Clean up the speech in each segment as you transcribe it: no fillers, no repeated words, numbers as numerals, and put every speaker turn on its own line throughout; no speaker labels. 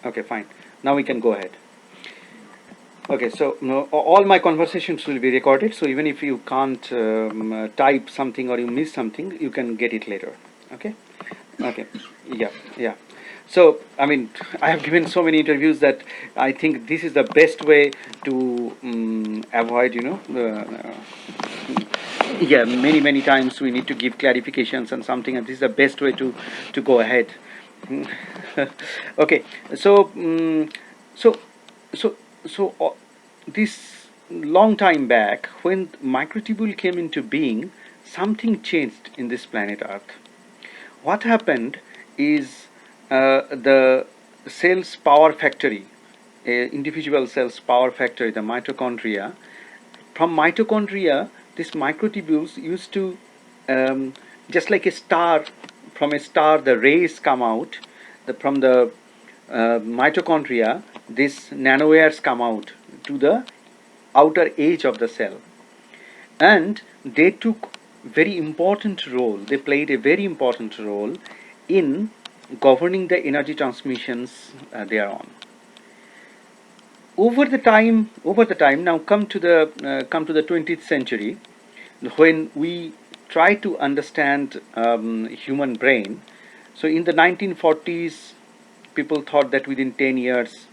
Okay, fine. Now we can go ahead. Okay, so no, all my conversations will be recorded. So even if you can't type something or you miss something, you can get it later. Okay. Okay. Yeah. Yeah. So I mean, I have given so many interviews that I think this is the best way to avoid, yeah, many times we need to give clarifications and something, and this is the best way to go ahead. Okay, so so so so this long time back, when microtubule came into being, something changed in this planet Earth. What happened is the cell's power factory, individual cell's power factory, the mitochondria. From mitochondria, these microtubules used to, just like a star, from a star the rays come out, from the mitochondria, these nanowires come out to the outer edge of the cell, and they took very important role, they played a very important role in governing the energy transmissions thereon. Over the time, now come to the 20th century, when we try to understand human brain. So in the 1940s, people thought that within 10 years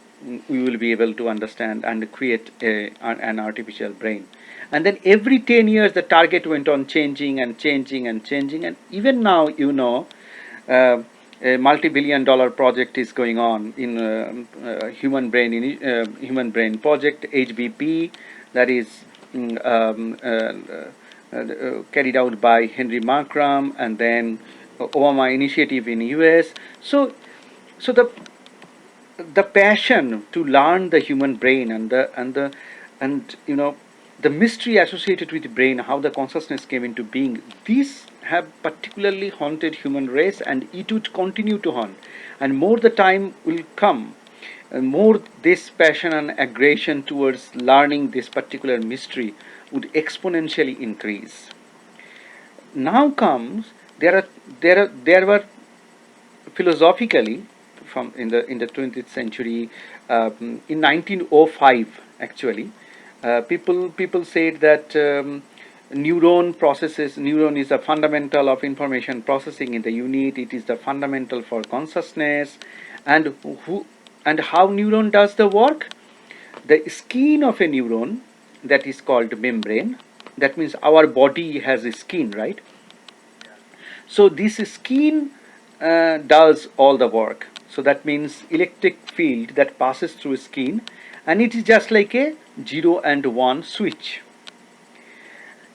we will be able to understand and create an artificial brain. And then every 10 years the target went on changing and changing and changing, and even now, uh, a multi-billion-dollar project is going on in human brain project HBP, that is carried out by Henry Markram, and then Obama initiative in US. So the passion to learn the human brain, and the mystery associated with the brain, how the consciousness came into being, these have particularly haunted human race, and it would continue to haunt. And more the time will come, more this passion and aggression towards learning this particular mystery would exponentially increase. Now comes, there were philosophically, from in the 20th century, in 1905 actually, people said that neuron is the fundamental of information processing in the unit, it is the fundamental for consciousness. And who and how neuron does the work? The skin of a neuron, that is called membrane. That means our body has a skin, right? So this skin does all the work. So that means electric field that passes through skin, and it is just like a 0 and 1 switch.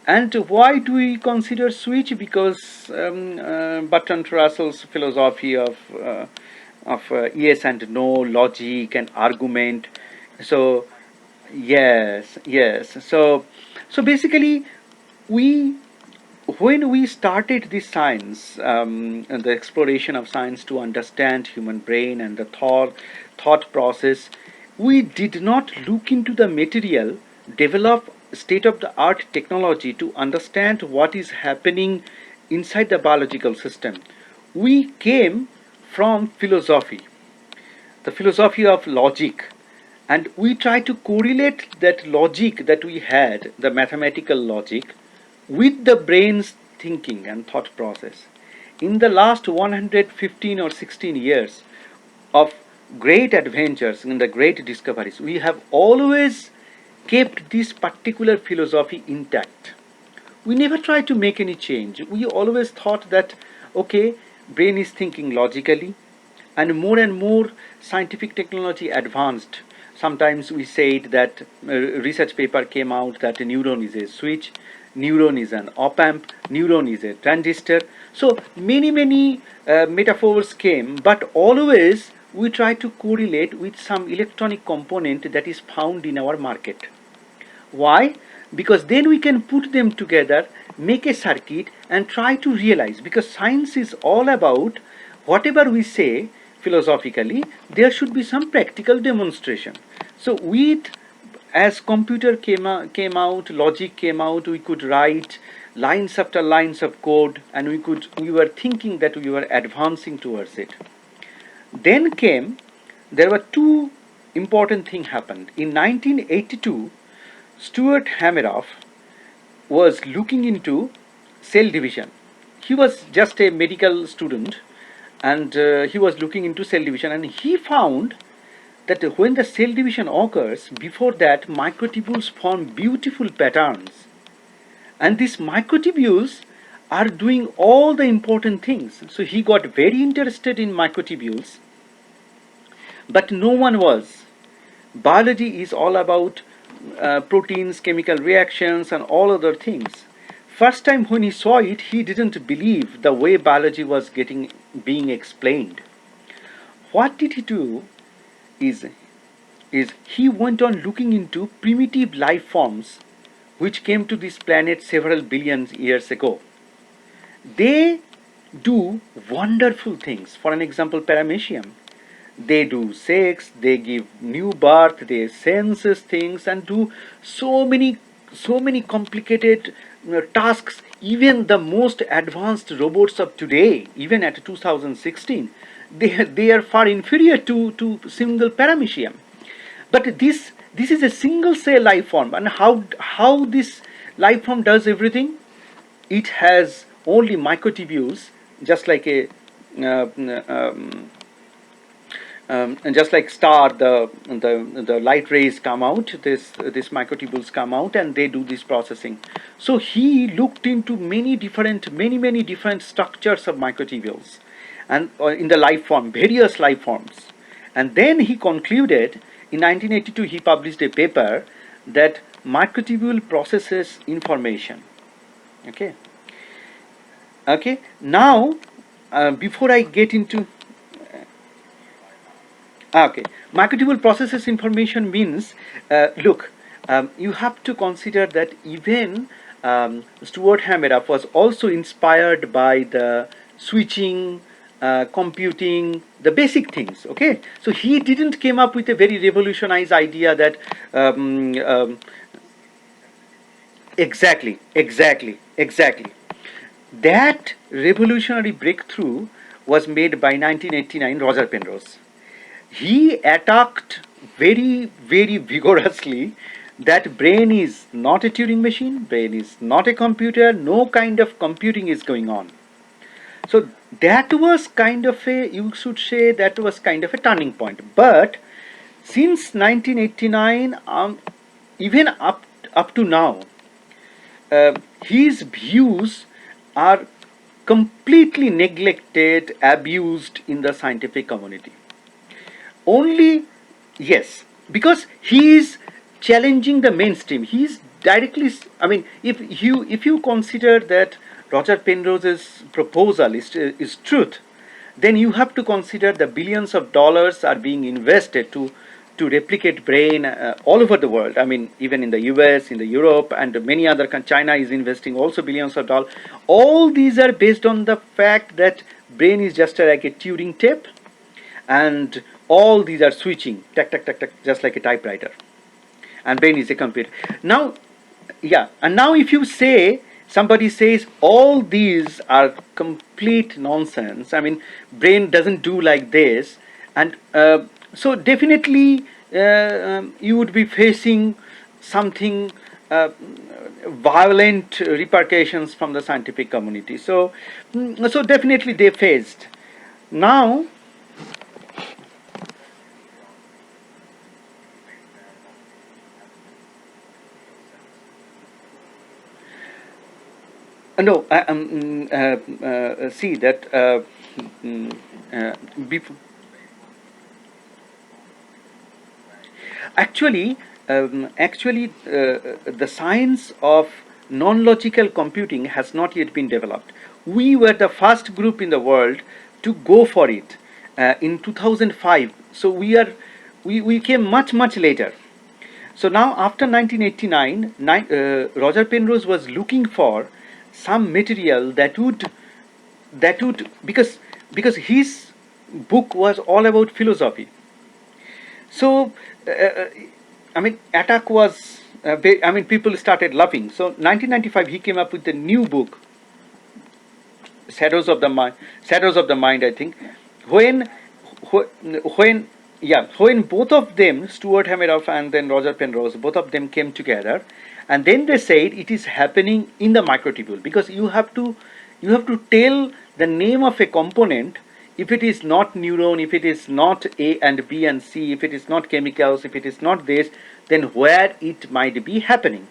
And why do we consider switch? Because Bertrand Russell's philosophy of yes and no, logic and argument. So yes. So basically, we when we started this science, and the exploration of science to understand human brain and the thought process, we did not look into the material, develop state of the art technology to understand what is happening inside the biological system. We came from philosophy, the philosophy of logic, and we try to correlate that logic that we had, the mathematical logic, with the brain's thinking and thought process. In the last 115 or 16 years of great adventures and the great discoveries, we have always kept this particular philosophy intact. We never try to make any change. We always thought that, okay, brain is thinking logically, and more scientific technology advanced. Sometimes we said that research paper came out that a neuron is a switch, neuron is an op-amp, neuron is a transistor. So many metaphors came, but always we try to correlate with some electronic component that is found in our market. Why? Because then we can put them together, make a circuit, and try to realize. Because science is all about whatever we say philosophically, there should be some practical demonstration. So as computer came out, logic came out, we could write lines after lines of code, and we were thinking that we were advancing towards it. Then came there were two important things happened. In 1982, Stuart Hameroff was looking into cell division. He was just a medical student, and he was looking into cell division, and he found that when the cell division occurs, before that microtubules form beautiful patterns, and these microtubules are doing all the important things. So he got very interested in microtubules, but no one was. Biology is all about proteins, chemical reactions, and all other things. First time when he saw it, he didn't believe the way biology was getting being explained. What did he do? Is he went on looking into primitive life forms which came to this planet several billion years ago. They do wonderful things. For an example, paramecium. They do sex, they give new birth, they senses things and do so many complicated tasks. Even the most advanced robots of today, even at 2016, they are far inferior to single paramecium. But this is a single cell life form, and how this life form does everything? It has only microtubules, just like a uh, um, and just like star, the light rays come out. This microtubules come out, and they do this processing. So he looked into many different structures of microtubules, and in the life form, various life forms, and then he concluded in 1982 he published a paper that microtubule processes information. Okay. Okay. Now, before I get into okay, marketable processes information means, look, you have to consider that even Stuart Hameroff was also inspired by the switching, computing, the basic things. Okay, so he didn't came up with a very revolutionized idea that exactly. That revolutionary breakthrough was made by 1989 Roger Penrose. He attacked very vigorously that brain is not a Turing machine, brain is not a computer, no kind of computing is going on. So that was kind of a, you should say, that was kind of a turning point. But since 1989, even up to now, his views are completely neglected, abused in the scientific community. Only, yes, because he is challenging the mainstream. He is directly, I mean, if you consider that Roger Penrose's proposal is truth, then you have to consider the billions of dollars are being invested to replicate brain all over the world. I mean, even in the US, in the Europe, and many other China is investing also billions of dollars. All these are based on the fact that brain is just like a Turing tape, and all these are switching, tack tack tack tack, just like a typewriter, and brain is a computer. Now, yeah, and now if you say, somebody says all these are complete nonsense, I mean, brain doesn't do like this, and so definitely you would be facing something violent repercussions from the scientific community. So definitely they faced. Now, no, see that mm, before, actually, the science of non-logical computing has not yet been developed. We were the first group in the world to go for it in 2005. So we came much later. So now after 1989, Roger Penrose was looking for some material that would because his book was all about philosophy. So I mean, attack was I mean, people started laughing. So 1995 he came up with a new book, Shadows of the Mind, I think. when when yeah, when both of them, Stuart Hameroff and then Roger Penrose, both of them came together, and then they said it is happening in the microtubule, because you have to tell the name of a component. If it is not neuron, if it is not A and B and C, if it is not chemicals, if it is not this, then where it might be happening.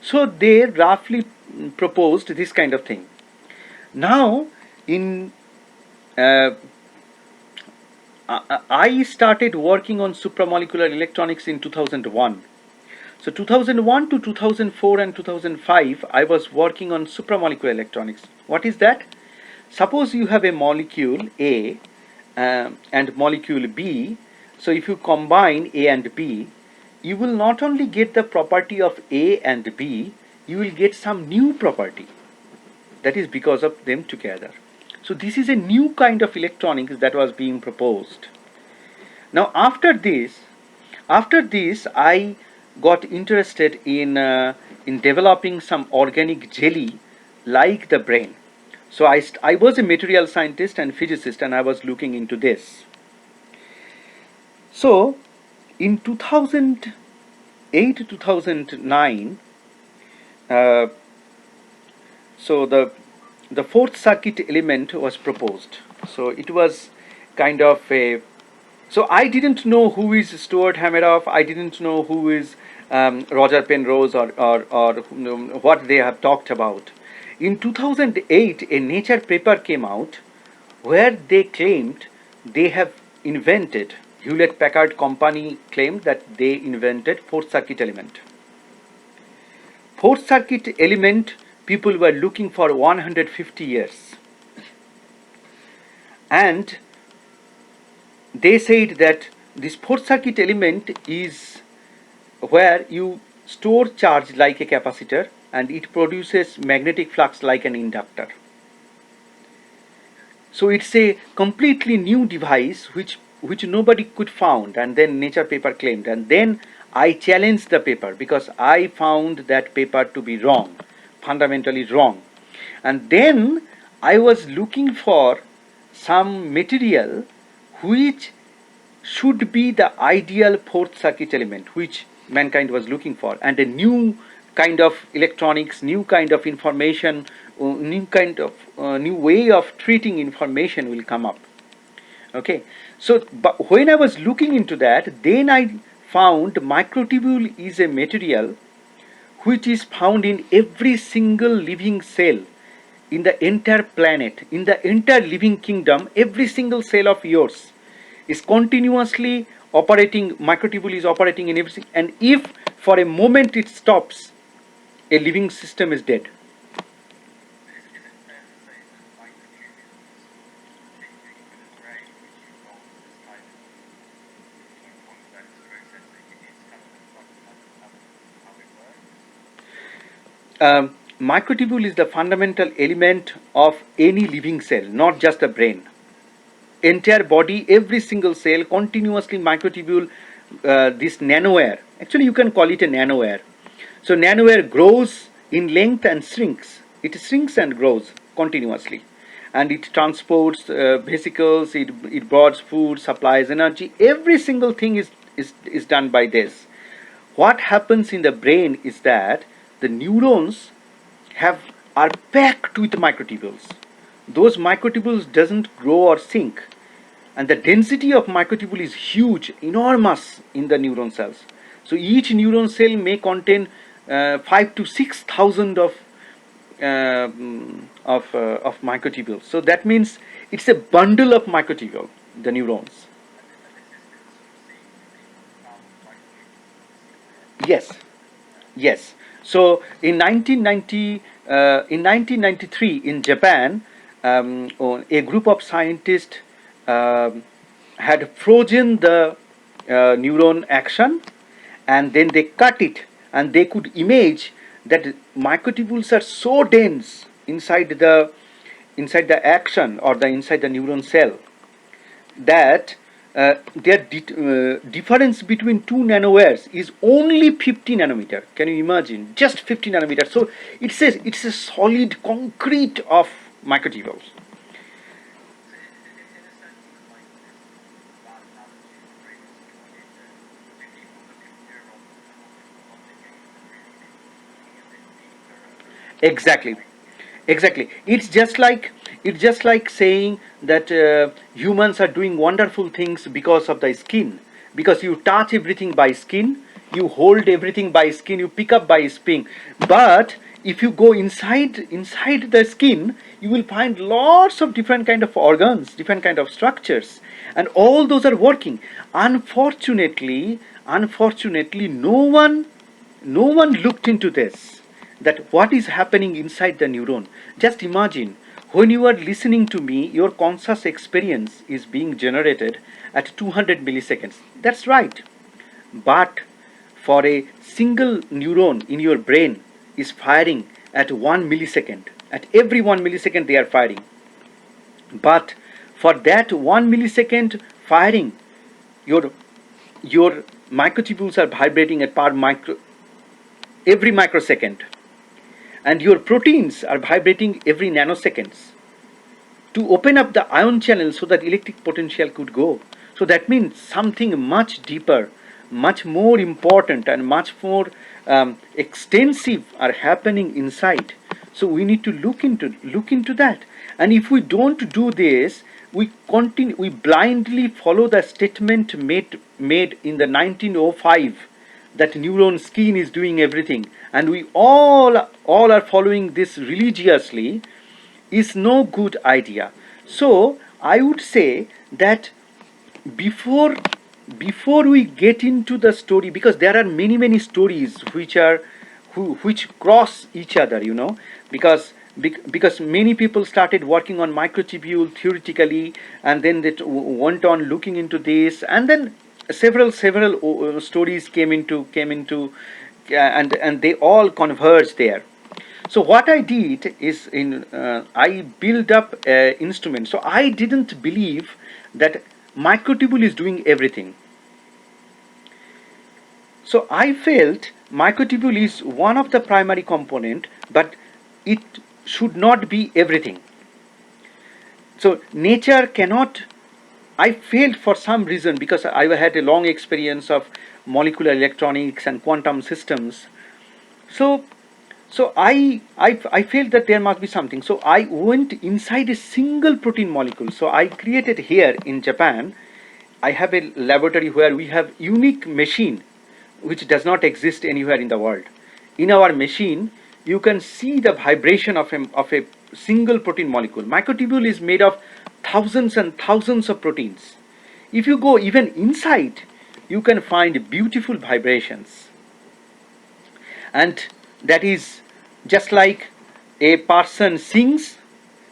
So they roughly proposed this kind of thing. Now, in uh, I started working on supramolecular electronics in 2001. So 2001 to 2004 and 2005, I was working on supramolecular electronics. What is that? Suppose you have a molecule A and molecule B. So if you combine A and B, you will not only get the property of A and B, you will get some new property. That is because of them together. So this is a new kind of electronics that was being proposed. Now after this, I got interested in developing some organic jelly like the brain. So I was a material scientist and physicist, and I was looking into this. So in 2008 to 2009, uh, so the fourth circuit element was proposed. So it was kind of a, so I didn't know who is Stuart Hameroff. I didn't know who is Roger Penrose, or what they have talked about. In 2008, a Nature paper came out where they claimed they have invented, Hewlett Packard Company claimed that they invented fourth circuit element. Fourth circuit element people were looking for 150 years. And they said that this fourth circuit element is where you store charge like a capacitor and it produces magnetic flux like an inductor. So it's a completely new device which nobody could found, and then Nature paper claimed, and then I challenged the paper because I found that paper to be wrong, fundamentally wrong. And then I was looking for some material which should be the ideal fourth circuit element which mankind was looking for, and a new kind of electronics, new kind of information, new kind of new way of treating information will come up. Okay, so but when I was looking into that, then I found microtubule is a material which is found in every single living cell in the entire planet, in the entire living kingdom. Every single cell of yours is continuously operating, microtubule is operating in everything, and if for a moment it stops, a living system is dead. Microtubule is the fundamental element of any living cell, not just the brain. Entire body, every single cell, continuously microtubule, this nanowire. Actually, you can call it a nanowire. So nanowire grows in length and shrinks. It shrinks and grows continuously, and it transports vesicles. It brings food, supplies energy. Every single thing is done by this. What happens in the brain is that the neurons have are packed with microtubules. Those microtubules doesn't grow or sink, and the density of microtubule is huge, enormous in the neuron cells. So each neuron cell may contain 5 to 6,000 of microtubules. So that means it's a bundle of microtubule, the neurons. Yes, yes. So in 1993 in Japan, a group of scientists um, had frozen the neuron action, and then they cut it, and they could image that microtubules are so dense inside the action, or the inside the neuron cell, that their difference between two nanowires is only 50 nanometer. Can you imagine? Just 50 nanometer. So it's a solid concrete of microtubules. Exactly. Exactly. It's just like saying that humans are doing wonderful things because of the skin. Because you touch everything by skin, you hold everything by skin, you pick up by skin. But if you go inside the skin, you will find lots of different kind of organs, different kind of structures, and all those are working. Unfortunately, no one looked into this, that what is happening inside the neuron. Just imagine, when you are listening to me, your conscious experience is being generated at 200 milliseconds. That's right. But for a single neuron in your brain is firing at 1 millisecond. At every 1 millisecond they are firing. But for that 1 millisecond firing, your your microtubules are vibrating at every microsecond, and your proteins are vibrating every nanoseconds to open up the ion channel so that electric potential could go. So that means something much deeper, much more important, and much more extensive are happening inside. So we need to look into that. And if we don't do this, we blindly follow the statement made in the 1905 that neuron skin is doing everything, and we all are following this religiously, is no good idea. So I would say that before before we get into the story, because there are many stories which cross each other, because because many people started working on microtubule theoretically, and then they went on looking into this, and then several stories came into, and they all converge there. So what I did is, I built up instruments. So I didn't believe that microtubule is doing everything. So I felt microtubule is one of the primary component, but it should not be everything. So nature cannot. I failed for some reason, because I had a long experience of molecular electronics and quantum systems. So so I felt that there must be something. So I went inside a single protein molecule. So I created here in Japan. I have a laboratory where we have unique machine which does not exist anywhere in the world. In our machine, you can see the vibration of a single protein molecule. Microtubule is made of thousands and thousands of proteins. If you go even inside, you can find beautiful vibrations. And that is just like a person sings,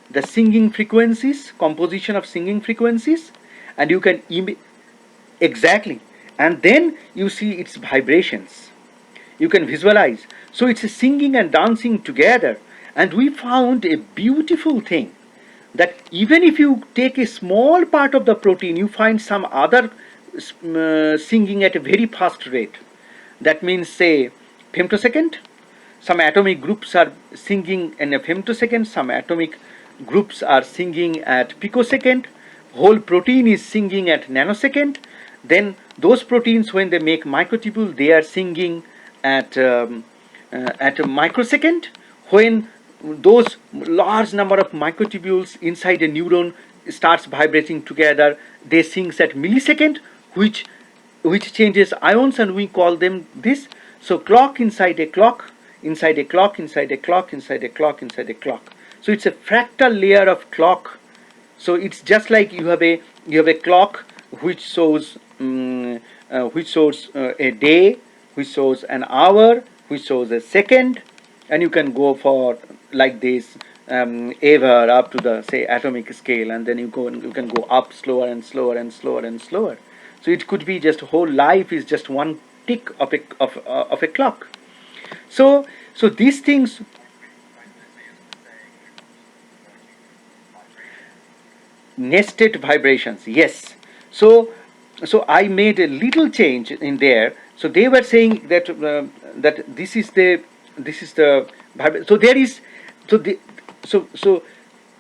the singing frequencies, composition of singing frequencies, and you can exactly, and then you see its vibrations, you can visualize. So it's a singing and dancing together. And we found a beautiful thing, that even if you take a small part of the protein, you find some other singing at a very fast rate. That means, say, femtosecond. Some atomic groups are singing in a femtosecond, some atomic groups are singing at picosecond, whole protein is singing at nanosecond. Then those proteins, when they make microtubule, they are singing at a microsecond. When those large number of microtubules inside a neuron starts vibrating together, they sings at millisecond, which changes ions, and we call them this. So clock inside a clock, inside a clock, inside a clock, inside a clock, inside a clock. So it's a fractal layer of clock. So it's just like you have a clock which shows a day, which shows an hour, which shows a second, and you can go for like this ever up to the, say, atomic scale, and then you can go up slower and slower and slower and slower. So it could be just whole life is just one tick of a clock. So these things. Nested vibrations, yes. So I made a little change in there. So they were saying that that this is the so there is so the so so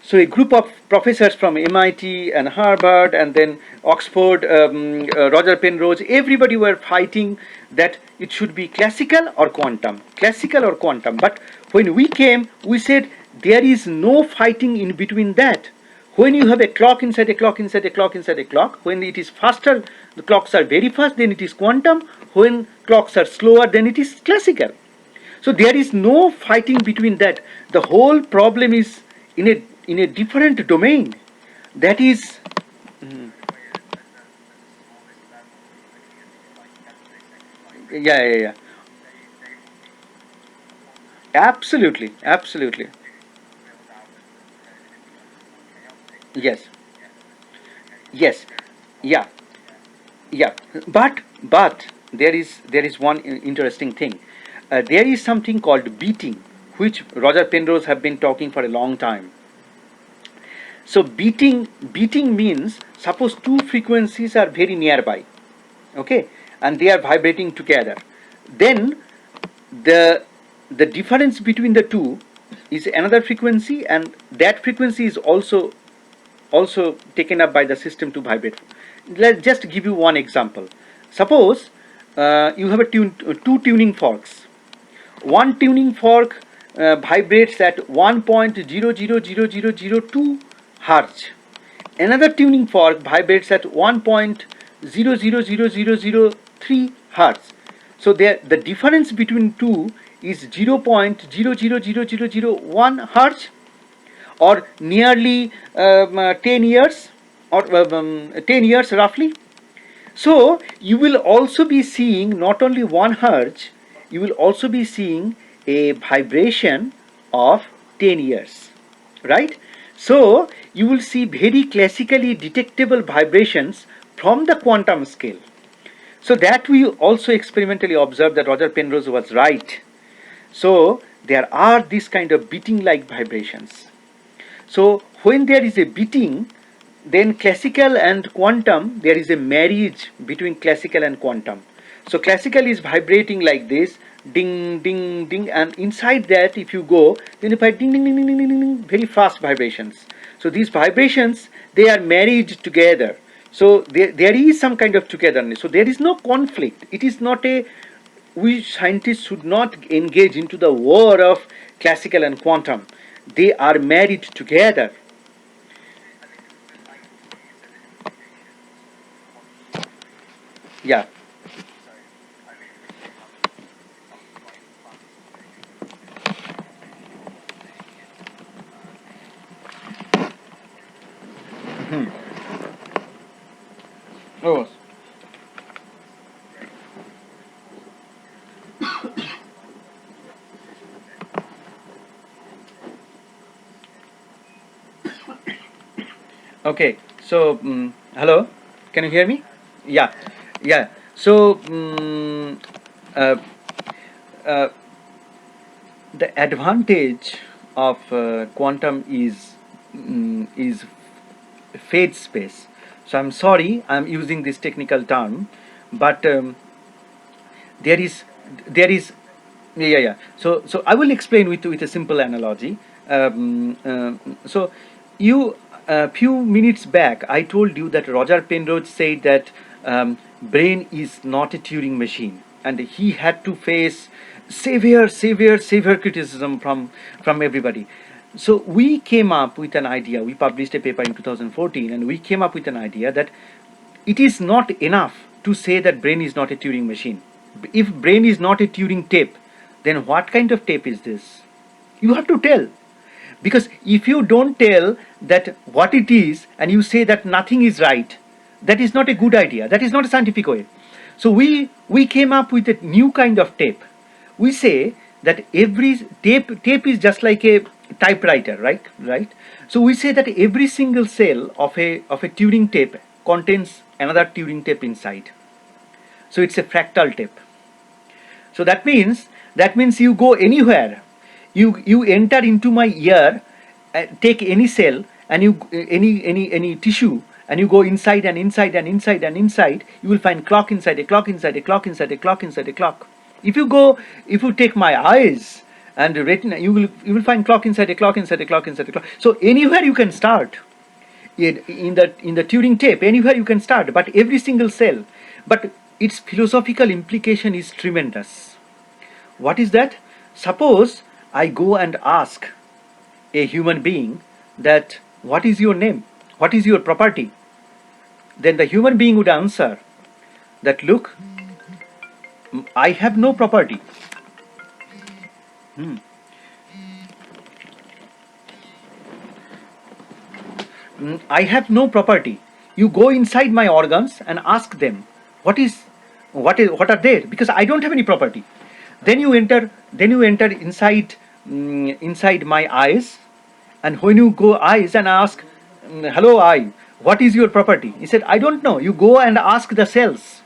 So a group of professors from MIT and Harvard and then Oxford, Roger Penrose, everybody were fighting that it should be classical or quantum, classical or quantum. But when we came, we said there is no fighting in between that. When you have a clock inside a clock inside a clock inside a clock, when it is faster, the clocks are very fast, then it is quantum. When clocks are slower, then it is classical. So there is no fighting between that. The whole problem is in a different domain. That is, yeah, yeah, yeah. Absolutely, absolutely. Yes, yes, yeah, yeah. But there is one interesting thing. There is something called beating, which Roger Penrose have been talking for a long time. So beating means suppose two frequencies are very nearby, okay, and they are vibrating together. Then the the difference between the two is another frequency, and that frequency is also taken up by the system to vibrate. Let's just give you one example. Suppose you have two tuning forks. One tuning fork vibrates at 1.0000002 hertz. Another tuning fork vibrates at 1.0000003 hertz. So the difference between two is 0.0000001 hertz, or nearly 10 years, or 10 years roughly. So you will also be seeing not only 1 hertz, you will also be seeing a vibration of 10 years, right? So you will see very classically detectable vibrations from the quantum scale. So that we also experimentally observed that Roger Penrose was right. So there are this kind of beating like vibrations. So when there is a beating, then classical and quantum, there is a marriage between classical and quantum. So classical is vibrating like this, ding, ding, ding, and inside that, if you go, then you find ding, ding, ding, ding, ding, ding, ding, very fast vibrations. So these vibrations, they are married together. So there is some kind of togetherness. So there is no conflict. It is not a, we scientists should not engage into the war of classical and quantum. They are married together. Yeah. Oh. Okay. So, hello. Can you hear me? Yeah. Yeah. So, uh, uh, the advantage of quantum is phase space. So I'm sorry, I'm using this technical term, but there is yeah, yeah, yeah. So I will explain with a simple analogy. So you, a few minutes back I told you that Roger Penrose said that brain is not a Turing machine, and he had to face severe criticism from everybody. So we came up with an idea. We published a paper in 2014, and we came up with an idea that it is not enough to say that brain is not a Turing machine. If brain is not a Turing tape, then what kind of tape is this? You have to tell. Because if you don't tell that what it is and you say that nothing is right, that is not a good idea. That is not a scientific way. So we came up with a new kind of tape. We say that every tape is just like a typewriter, right? So we say that every single cell of a Turing tape contains another Turing tape inside. So it's a fractal tape. So that means you go anywhere, you enter into my ear, take any cell, and you any tissue, and you go inside and inside and inside and inside, you will find clock inside a clock inside a clock inside a clock inside a clock. If you take my eyes, and retina, you will find clock inside a clock inside a clock inside a clock. So anywhere you can start in the Turing tape, anywhere you can start, but every single cell. But its philosophical implication is tremendous. What is that? Suppose I go and ask a human being that, what is your name? What is your property? Then the human being would answer that, look, I have no property. Hmm. I have no property. You go inside my organs and ask them, what are there? Because I don't have any property. Then you enter inside my eyes, and when you go eyes and ask, hello eye, what is your property? He said, I don't know. You go and ask the cells.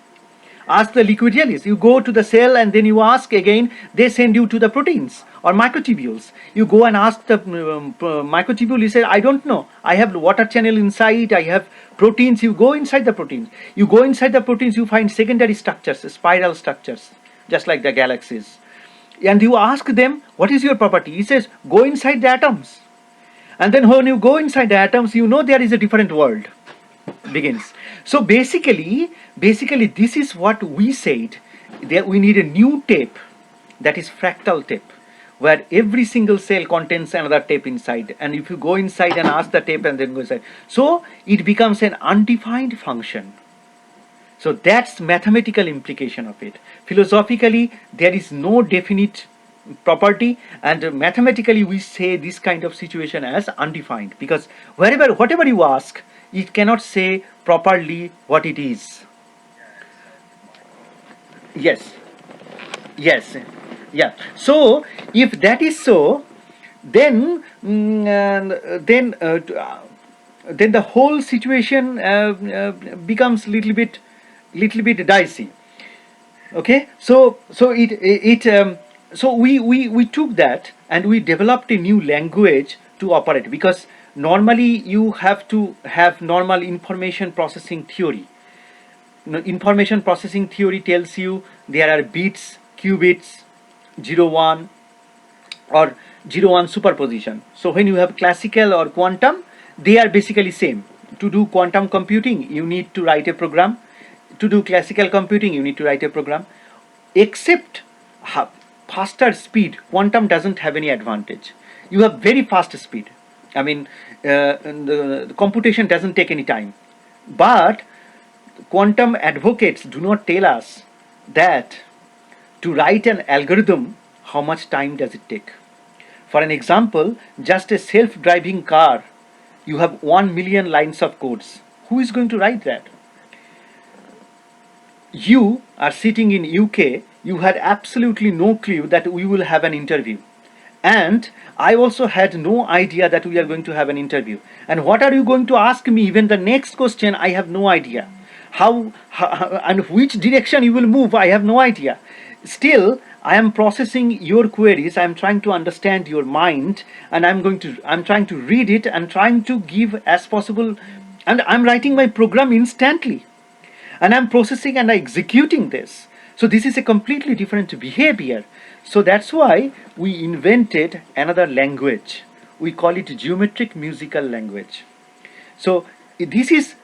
Ask the liquid jellies. You go to the cell and then you ask again, they send you to the proteins or microtubules. You go and ask the microtubule, he said, I don't know. I have water channel inside, I have proteins. You go inside the proteins. You go inside the proteins, you find secondary structures, spiral structures, just like the galaxies. And you ask them, what is your property? He says, go inside the atoms. And then when you go inside the atoms, you know there is a different world begins. So basically this is what we said, that we need a new tape, that is fractal tape, where every single cell contains another tape inside, and if you go inside and ask the tape and then go inside, so it becomes an undefined function. So that's mathematical implication of it. Philosophically, there is no definite property, and mathematically we say this kind of situation as undefined, because whatever you ask, it cannot say properly what it is. Yes, yes, yeah. So if that is so, then then the whole situation becomes little bit dicey. Okay, so we took that and we developed a new language to operate, because normally you have to have normal information processing theory. Information processing theory tells you there are bits, qubits, 0 1, or 0 1 superposition. So when you have classical or quantum, they are basically same. To do quantum computing, you need to write a program. To do classical computing, you need to write a program. Except faster speed, quantum doesn't have any advantage. You have very fast speed. I mean, the computation doesn't take any time. But quantum advocates do not tell us that to write an algorithm, how much time does it take? For an example, just a self-driving car, you have 1 million lines of codes. Who is going to write that? You are sitting in UK, you had absolutely no clue that we will have an interview. And I also had no idea that we are going to have an interview. And what are you going to ask me? Even the next question, I have no idea. How and which direction you will move, I have no idea. Still, I am processing your queries, I am trying to understand your mind, and I'm trying to read it and trying to give as possible, and I'm writing my program instantly. And I'm processing and executing this. So this is a completely different behavior. So that's why we invented another language. We call it geometric musical language. So this is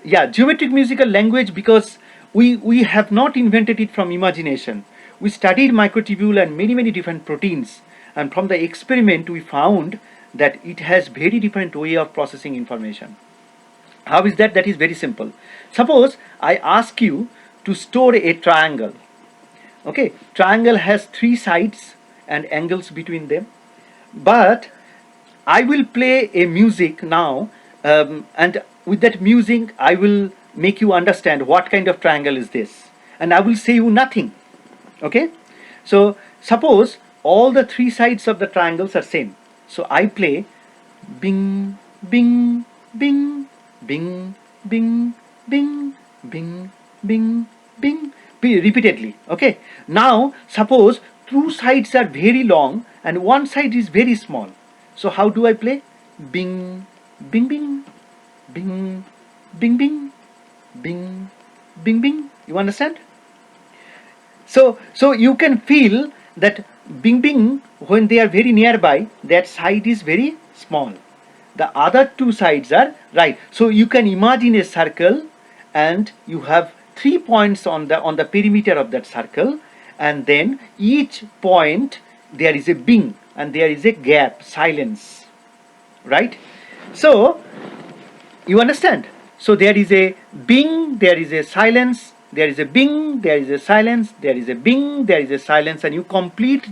yeah, geometric musical language, because we have not invented it from imagination. We studied microtubule and many different proteins, and from the experiment we found that it has very different way of processing information. How is that? That is very simple. Suppose I ask you to store a triangle. Okay, triangle has 3 sides and angles between them. But I will play a music now, and with that music I will make you understand what kind of triangle is this, and I will say you nothing. Okay, so suppose all the 3 sides of the triangles are same. So I play bing bing bing bing bing bing bing bing bing repeatedly. Okay, now suppose 2 sides are very long and one side is very small. So how do I play? Bing bing bing bing bing bing bing bing bing. You understand? So you can feel that Bing Bing, when they are very nearby, that side is very small. The other two sides are right. So you can imagine a circle, and you have 3 points on the perimeter of that circle, and then each point there is a Bing and there is a gap, silence, right? So you understand? So there is a Bing, there is a silence, there is a Bing, there is a silence, there is a Bing, there is a silence, and you complete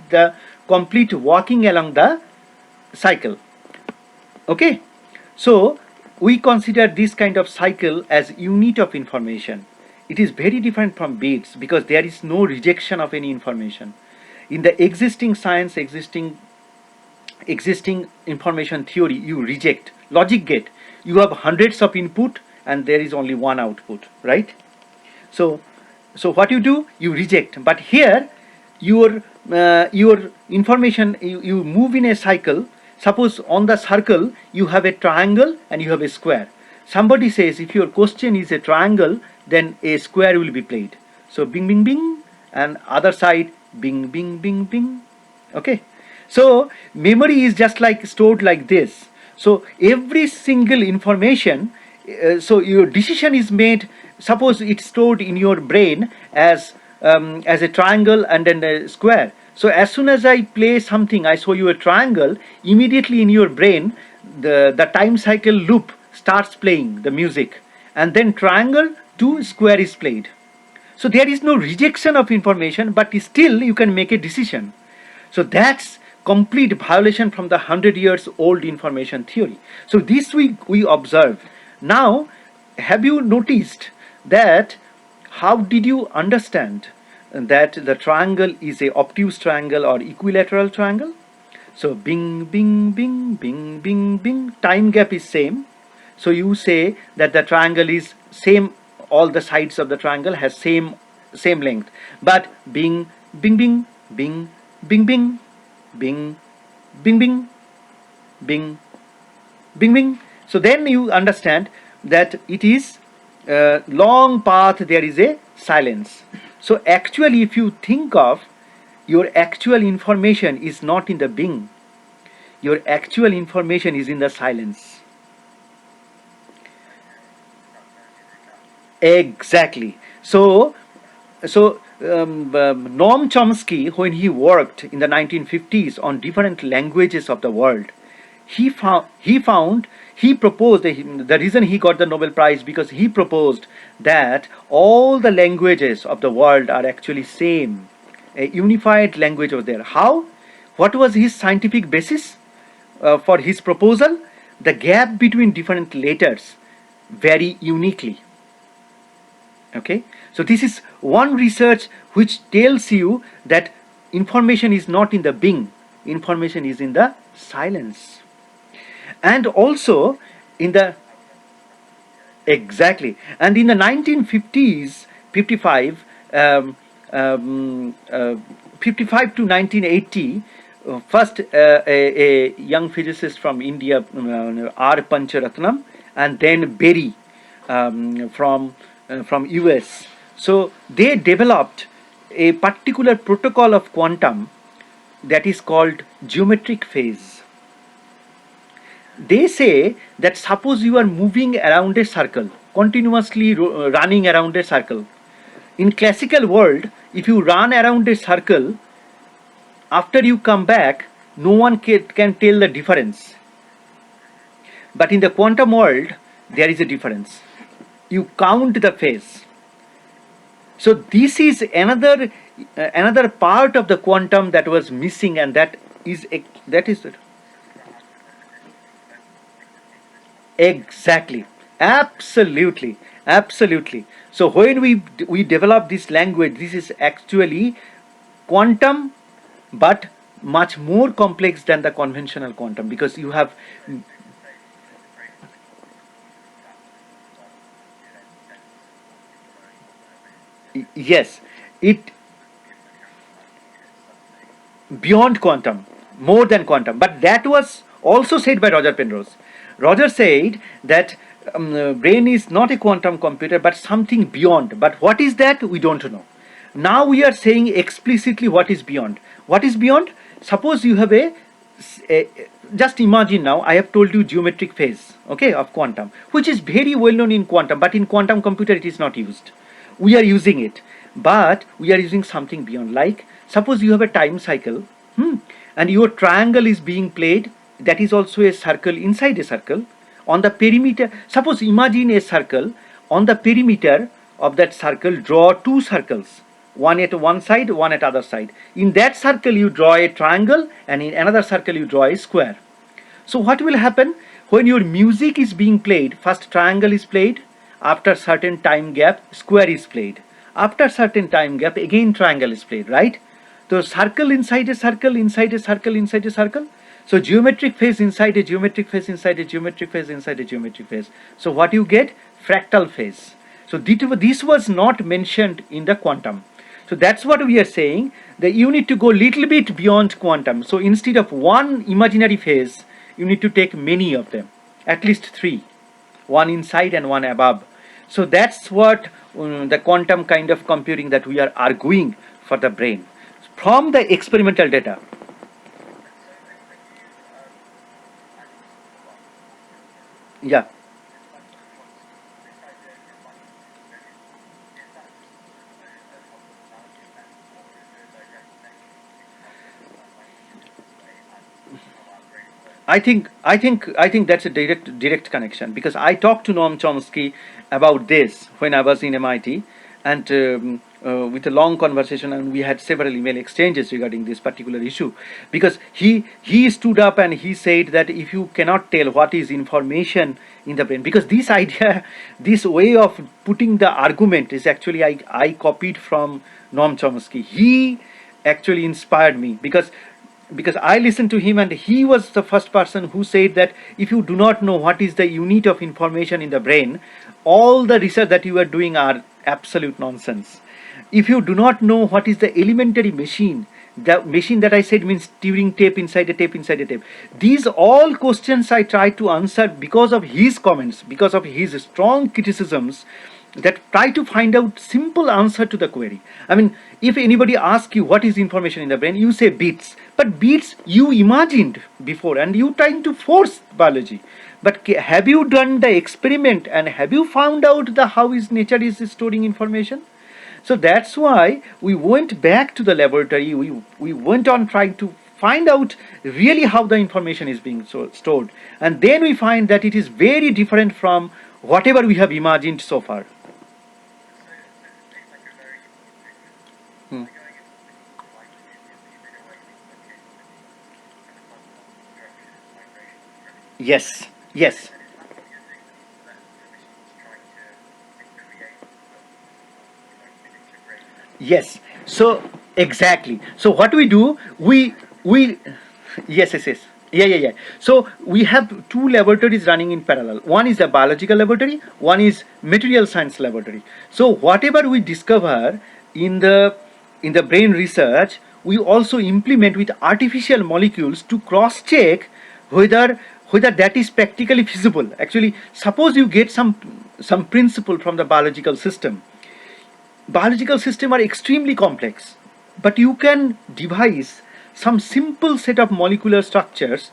walking along the cycle. Okay? So we consider this kind of cycle as unit of information. It is very different from bits because there is no rejection of any information. In the existing science, existing information theory, you reject logic gate. You have hundreds of input and there is only one output, right? So what you do, you reject. But here your information, you move in a cycle. Suppose on the circle you have a triangle and you have a square. Somebody says if your question is a triangle, then a square will be played. So bing bing bing, and other side bing bing bing bing. Okay, so memory is just like stored like this. So every single information, so your decision is made. Suppose it's stored in your brain as a triangle and then a square. So as soon as I play something, I show you a triangle, immediately in your brain the time cycle loop starts playing the music, and then triangle to square is played. So there is no rejection of information, but still you can make a decision. So that's complete violation from the 100 years old information theory. So this we observe. Now, have you noticed that how did you understand that the triangle is a obtuse triangle or equilateral triangle? So bing bing bing bing bing bing, time gap is same. So you say that the triangle is same, all the sides of the triangle has same length. But bing bing bing bing bing bing bing bing bing bing bing bing. So then you understand that it is a long path, there is a silence. So actually if you think of, your actual information is not in the bing, your actual information is in the silence. Exactly. So Noam Chomsky, when he worked in the 1950s on different languages of the world, he proposed the reason he got the Nobel Prize, because he proposed that all the languages of the world are actually same. A unified language was there. How? What was his scientific basis for his proposal? The gap between different letters vary uniquely. Okay, so this is one research which tells you that information is not in the bing, information is in the silence. And also in the, exactly, and in the 1950s 55 55 to 1980, first a young physicist from India, R. Pancharatnam, and then Berry from US. So they developed a particular protocol of quantum that is called geometric phase. They say that suppose you are moving around a circle, continuously running around a circle. In classical world, if you run around a circle, after you come back, no one can tell the difference. But in the quantum world, there is a difference. You count the phase. So this is another part of the quantum that was missing, and that is exactly, absolutely. So when we develop this language, this is actually quantum, but much more complex than the conventional quantum, because you have, yes, it beyond quantum, more than quantum. But that was also said by Roger Penrose. Roger said that brain is not a quantum computer but something beyond. But what is that? We don't know. Now we are saying explicitly what is beyond. What is beyond? Suppose you have a just imagine now I have told you geometric phase, okay, of quantum, which is very well known in quantum, but in quantum computer it is not used. We are using it, but we are using something beyond. Like suppose you have a time cycle, and your triangle is being played, that is also a circle inside a circle. On the perimeter, suppose imagine a circle, on the perimeter of that circle draw two circles, one at one side, one at other side. In that circle you draw a triangle, and in another circle you draw a square. So what will happen when your music is being played? First triangle is played, after certain time gap square is played, after certain time gap again triangle is played, right? So circle inside a circle, inside a circle, inside a circle. So geometric phase inside a geometric phase, inside a geometric phase, inside a geometric phase. So what you get? Fractal phase. So this was not mentioned in the quantum. So that's what we are saying, that you need to go little bit beyond quantum. So instead of one imaginary phase, you need to take many of them, at least three, one inside and one above. So that's what the quantum kind of computing that we are arguing for the brain from the experimental data. Yeah. I think that's a direct connection, because I talked to Noam Chomsky about this when I was in MIT, and with a long conversation, and we had several email exchanges regarding this particular issue, because he stood up and he said that if you cannot tell what is information in the brain, because this idea, this way of putting the argument is actually I copied from Noam Chomsky. He actually inspired me, because I listened to him, and he was the first person who said that if you do not know what is the unit of information in the brain, all the research that you are doing are absolute nonsense. If you do not know what is the elementary machine, the machine that I said means Turing tape inside a tape inside a tape. These all questions I tried to answer because of his comments, because of his strong criticisms that try to find out simple answer to the query. I mean, if anybody asks you what is information in the brain, you say bits, but bits you imagined before and you trying to force biology. But have you done the experiment, and have you found out the how is nature is storing information? So that's why we went back to the laboratory. We went on trying to find out really how the information is being stored, and then we find that it is very different from whatever we have imagined so far. Hmm. Yes, yes, yes. So exactly. So what we do, we yes, yes, yes. Yeah, yeah, yeah. So we have two laboratories running in parallel. One is a biological laboratory, one is material science laboratory. So whatever we discover in the brain research, we also implement with artificial molecules to cross check whether that is practically feasible. Actually, suppose you get some principle from the biological system are extremely complex, but you can devise some simple set of molecular structures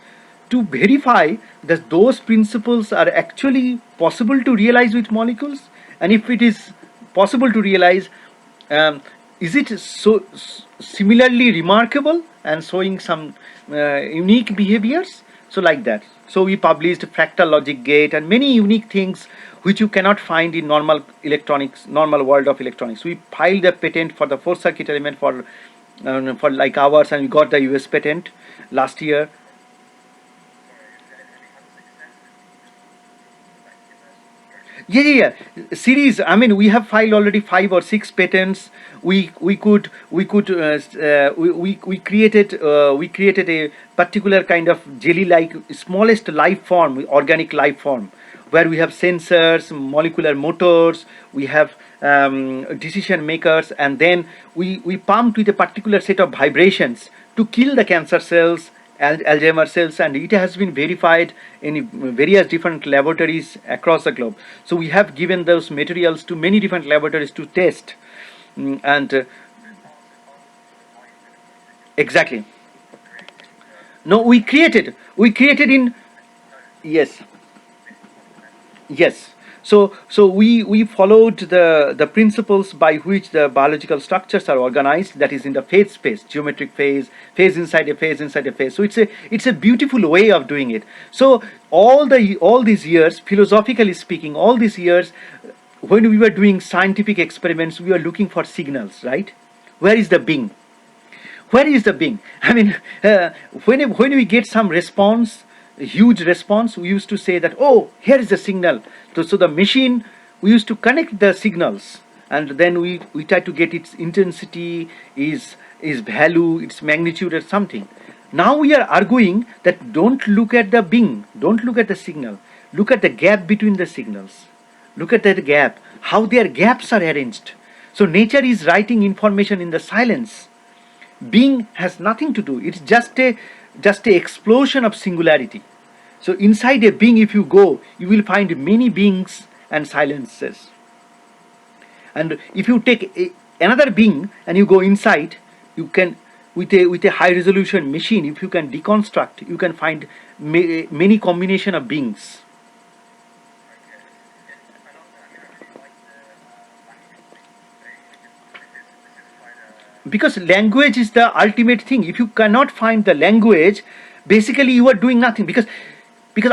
to verify that those principles are actually possible to realize with molecules. And if it is possible to realize, um, is it similarly remarkable and showing some unique behaviors? So like that. So we published fractal logic gate and many unique things which you cannot find in normal electronics, normal world of electronics. We filed a patent for the four circuit element for like hours, and we got the US patent last year. Yeah, yeah, yeah. Series. I mean, we have filed already 5 or 6 patents. We created a particular kind of jelly-like smallest life form, organic life form, where we have sensors, molecular motors, we have decision makers, and then we pumped with a particular set of vibrations to kill the cancer cells, Alzheimer's cells, and it has been verified in various different laboratories across the globe. So we have given those materials to many different laboratories to test. And Exactly. No, we created in, yes. Yes. So we followed the principles by which the biological structures are organized. That is in the phase space, geometric phase, phase inside a phase, inside a phase. So it's a beautiful way of doing it. So all these years, philosophically speaking, all these years, when we were doing scientific experiments, we were looking for signals, right? Where is the being? Where is the being? I mean, when we get some response, a huge response, we used to say that, oh, here is the signal. So the machine, we used to connect the signals, and then we try to get its intensity, is value, its magnitude, or something. Now we are arguing that don't look at the being, don't look at the signal, look at the gap between the signals. Look at that gap, how their gaps are arranged. So nature is writing information in the silence. Being has nothing to do, it's just a explosion of singularity. So inside a being, if you go, you will find many beings and silences. And if you take another being and you go inside, you can, with a high resolution machine, if you can deconstruct, you can find many combination of beings. Because language is the ultimate thing. If you cannot find the language, basically you are doing nothing, because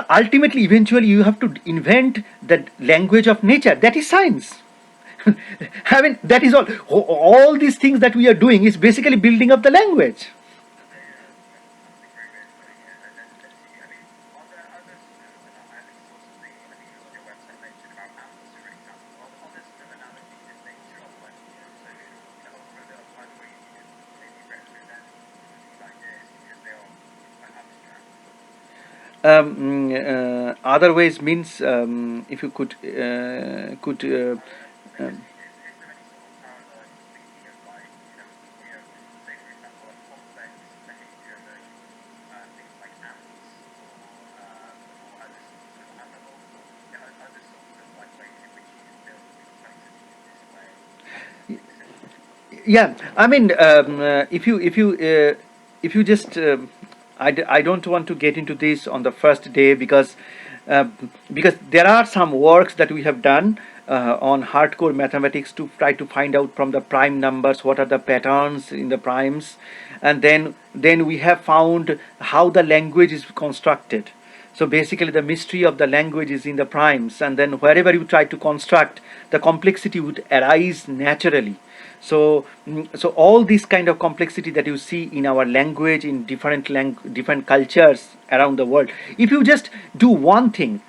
ultimately, eventually, you have to invent the language of nature. That is science. I mean, that is all these things that we are doing is basically building up the language. Other ways means, if you could um, yeah, I mean, if you just I don't want to get into this on the first day, uh, because there are some works that we have done on hardcore mathematics to try to find out from the prime numbers what are the patterns in the primes, and then we have found how the language is constructed. So basically, the mystery of the language is in the primes, and then wherever you try to construct, the complexity would arise naturally. So all this kind of complexity that you see in our language, in different cultures around the world, if you just do one thing,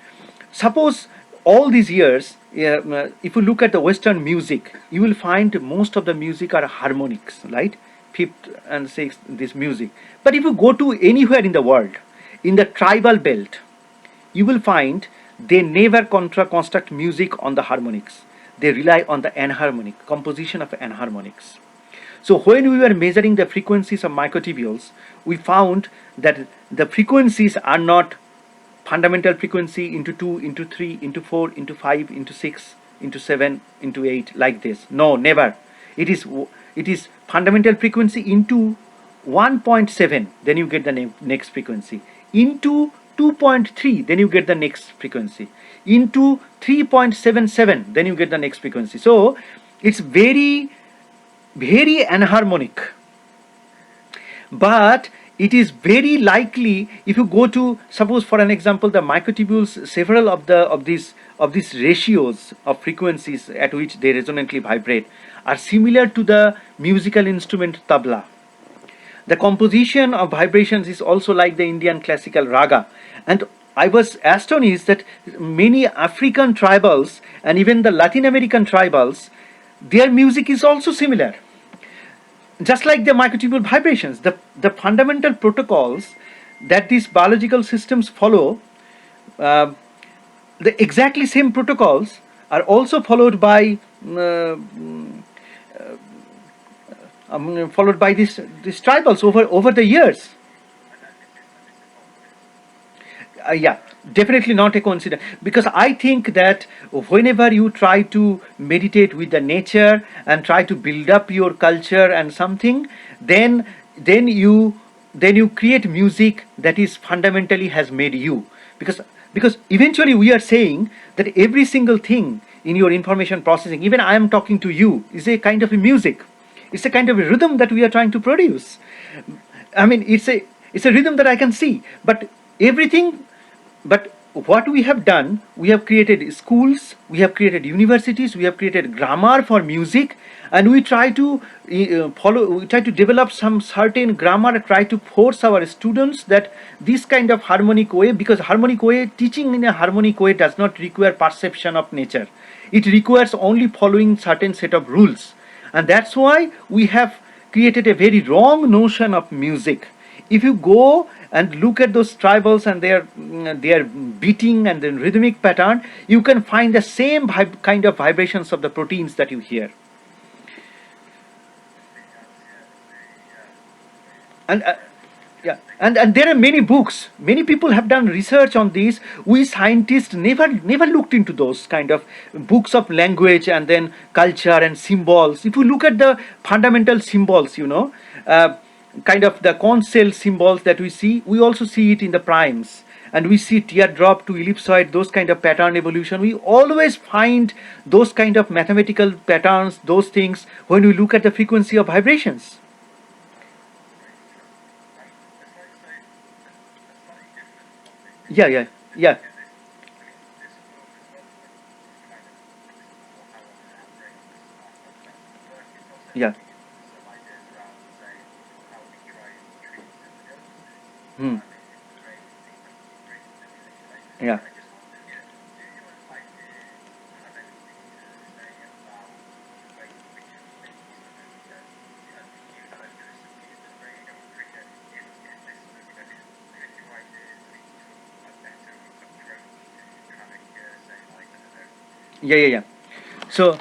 suppose all these years, if you look at the Western music, you will find most of the music are harmonics, right? Fifth and sixth, this music. But if you go to anywhere in the world, in the tribal belt, you will find they never construct music on the harmonics. They rely on the enharmonic, composition of enharmonics. So when we were measuring the frequencies of microtubules, we found that the frequencies are not fundamental frequency into 2, into 3, into 4, into 5, into 6, into 7, into 8, like this. No, never. It is fundamental frequency into 1.7, then you get the next frequency. Into 2.3, then you get the next frequency. Into 3.77, then you get the next frequency. So it's very, very anharmonic. But it is very likely, if you go to, suppose for an example, the microtubules, several of these ratios of frequencies at which they resonantly vibrate are similar to the musical instrument tabla. The composition of vibrations is also like the Indian classical raga. And I was astonished that many African tribals and even the Latin American tribals, their music is also similar. Just like the microtubule vibrations, the fundamental protocols that these biological systems follow, uh, the exactly same protocols are also followed by these tribals over the years. Yeah, definitely not a coincidence, because I think that whenever you try to meditate with the nature and try to build up your culture and something, then then you create music that is fundamentally has made you, because eventually we are saying that every single thing in your information processing, even I am talking to you, is a kind of a music. It's a kind of a rhythm that we are trying to produce. I mean, it's a rhythm that I can see, but everything. But what we have done, we have created schools, we have created universities, we have created grammar for music, and we try to we try to develop some certain grammar, try to force our students that this kind of harmonic way, because harmonic way, teaching in a harmonic way does not require perception of nature. It requires only following certain set of rules, and that's why we have created a very wrong notion of music. If you go and look at those tribals and their beating and the rhythmic pattern, you can find the same kind of vibrations of the proteins that you hear. And yeah, and there are many books, many people have done research on this. We scientists never looked into those kind of books of language and then culture and symbols. If you look at the fundamental symbols, kind of the conch shell symbols that we see, we also see it in the primes, and we see teardrop to ellipsoid, those kind of pattern evolution. We always find those kind of mathematical patterns, those things, when we look at the frequency of vibrations. Yeah, yeah, yeah, yeah. Hmm. Yeah. Yeah, yeah, yeah. So,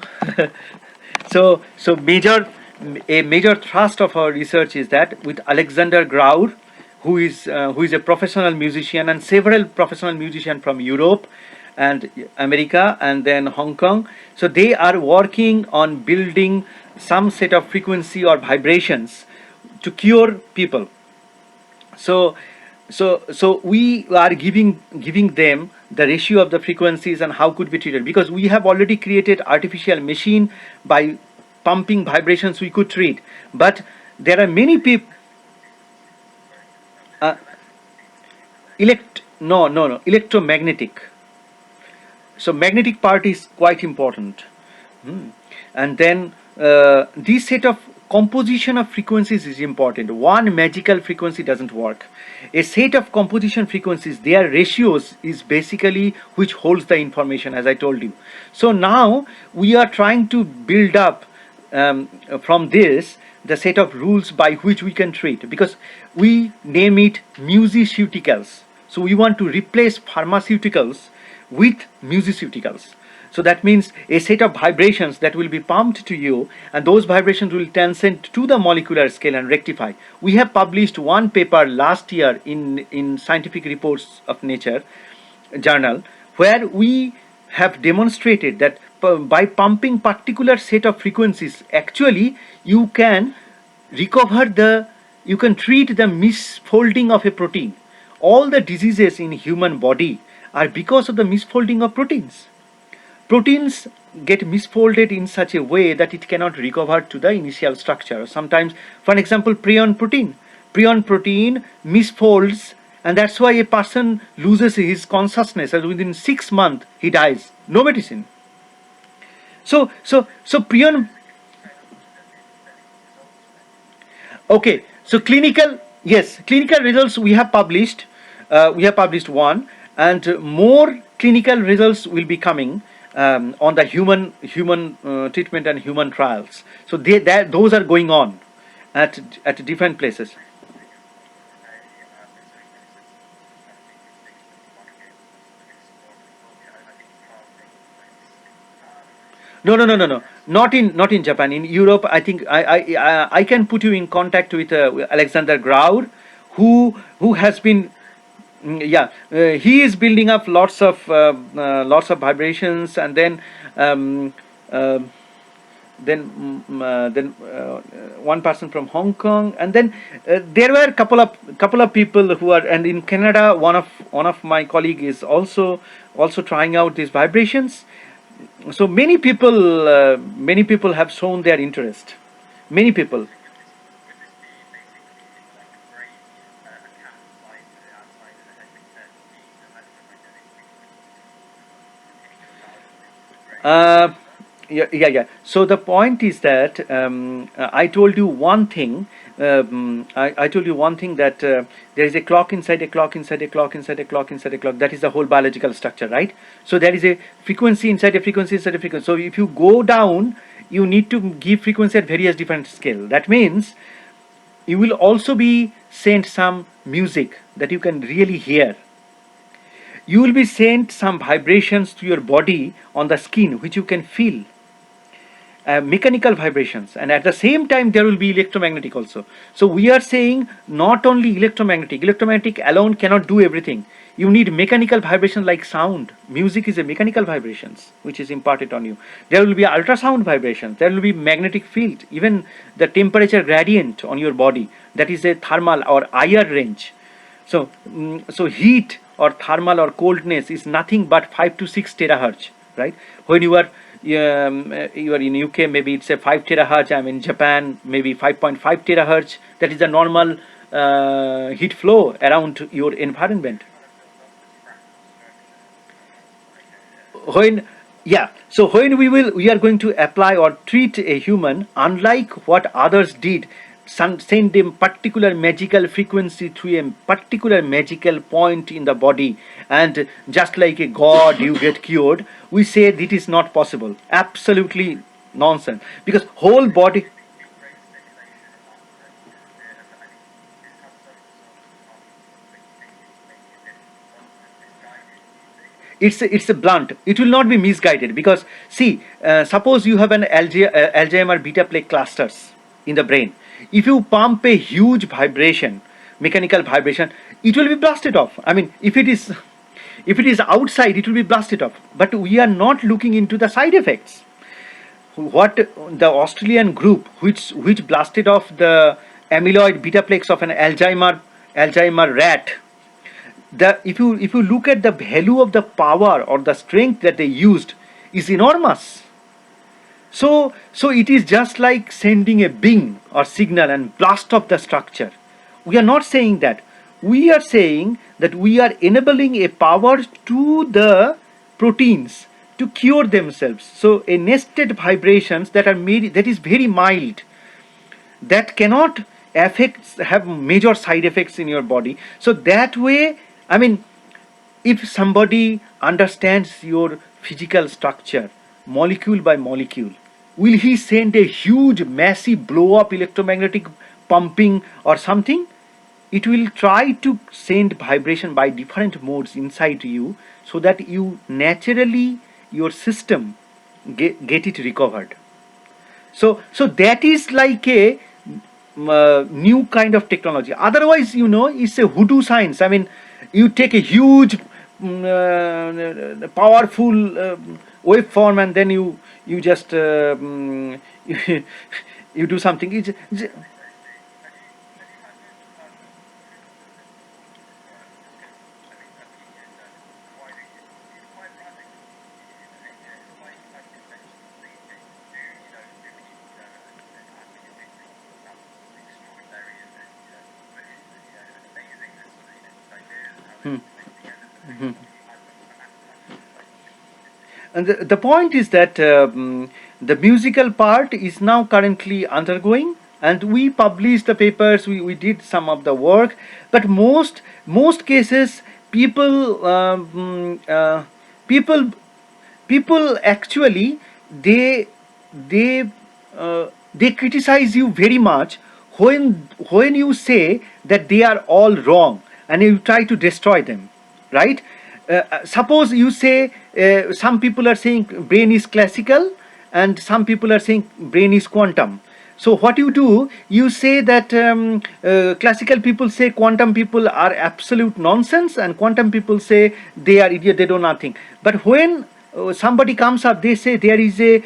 so a major thrust of our research is that with Alexander Grauer, who is a professional musician, and several professional musicians from Europe and America and then Hong Kong. So they are working on building some set of frequency or vibrations to cure people. So so we are giving them the ratio of the frequencies and how could be treated, because we have already created artificial machine by pumping vibrations we could treat. But there are many people, uh, no, electromagnetic. So magnetic part is quite important. Hmm. And then this set of composition of frequencies is important. One magical frequency doesn't work. A set of composition frequencies, their ratios is basically which holds the information, as I told you. So now we are trying to build up from this the set of rules by which we can treat, because we name it musiceuticals. So we want to replace pharmaceuticals with musiceuticals. So that means a set of vibrations that will be pumped to you, and those vibrations will transcend to the molecular scale and rectify. We have published one paper last year in Scientific Reports of Nature journal, where we have demonstrated that by pumping particular set of frequencies, actually you can recover the, you can treat the misfolding of a protein. All the diseases in human body are because of the misfolding of proteins. Proteins get misfolded in such a way that it cannot recover to the initial structure. Sometimes, for an example, prion protein misfolds, and that's why a person loses his consciousness, and within 6 months he dies. No medicine. So prion. Okay, so clinical, yes, clinical results we have published. We have published one, and more clinical results will be coming on the human treatment and human trials. So those are going on at different places. No. Not in Japan. In Europe, I think I can put you in contact with Alexander Grauer, who has been. Yeah, he is building up lots of vibrations, and then um, uh, then one person from Hong Kong, and then there were couple of people who are, and in Canada, one of my colleague is also trying out these vibrations. So many people have shown their interest. Many people. Uh, yeah. So the point is that I told you one thing. I told you one thing, that there is a clock inside a clock inside a clock inside a clock inside a clock. That is the whole biological structure, right? So there is a frequency inside a frequency inside a frequency. So if you go down, you need to give frequency at various different scale. That means you will also be sent some music that you can really hear. You will be sent some vibrations to your body on the skin, which you can feel, mechanical vibrations, and at the same time there will be electromagnetic also. So we are saying not only electromagnetic alone cannot do everything. You need mechanical vibration like sound. Music is a mechanical vibrations which is imparted on you. There will be ultrasound vibrations, there will be magnetic field, even the temperature gradient on your body, that is a thermal or IR range. So so heat or thermal or coldness is nothing but 5 to 6 terahertz, right? When you are in UK, maybe it's a 5 terahertz. I'm in Japan, maybe 5.5 terahertz. That is the normal heat flow around your environment. When Yeah, so when we are going to apply or treat a human, unlike what others did, send them particular magical frequency to a particular magical point in the body, and just like a god you get cured. We say it is not possible, absolutely nonsense, because whole body. It's a blunt. It will not be misguided, because see, suppose you have an Alzheimer beta plaque clusters in the brain. If you pump a huge vibration, mechanical vibration, it will be blasted off. I mean, if it is outside, it will be blasted off. But we are not looking into the side effects. What the Australian group, which blasted off the amyloid beta plaques of an Alzheimer rat, if you look at the value of the power or the strength that they used, is enormous. So it is just like sending a beam or signal and blast off the structure. We are not saying that. We are saying that we are enabling a power to the proteins to cure themselves. So a nested vibrations that are made, that is very mild, that cannot have major side effects in your body. So that way, I mean, if somebody understands your physical structure molecule by molecule, will he send a huge massive blow up electromagnetic pumping or something? It will try to send vibration by different modes inside you, so that you naturally, your system get it recovered. So that is like a new kind of technology. Otherwise, it's a voodoo science. I mean, you take a huge powerful waveform, and then you just you do something. Hmm. Mhm. And the point is that the musical part is now currently undergoing, and we published the papers, we did some of the work, but most cases, people people actually, they they they criticize you very much when you say that they are all wrong, and you try to destroy them, right? Suppose you say, some people are saying brain is classical, and some people are saying brain is quantum. So what you do, you say that classical people say quantum people are absolute nonsense, and quantum people say they are idiot, they do nothing. But somebody comes up, they say there is a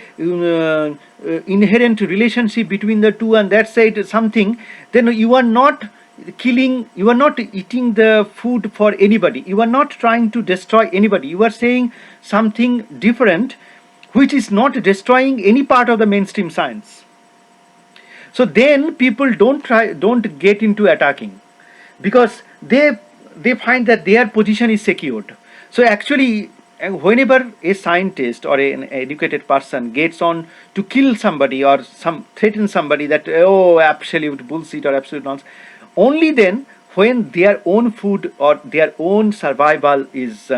inherent relationship between the two, and that said something, then you are not killing, you are not eating the food for anybody, you are not trying to destroy anybody, you are saying something different which is not destroying any part of the mainstream science. So then people don't get into attacking, because they find that their position is secured. So actually, whenever a scientist or an educated person gets on to kill somebody or some threaten somebody, that oh, absolute bullshit or absolute nonsense, only then when their own food or their own survival is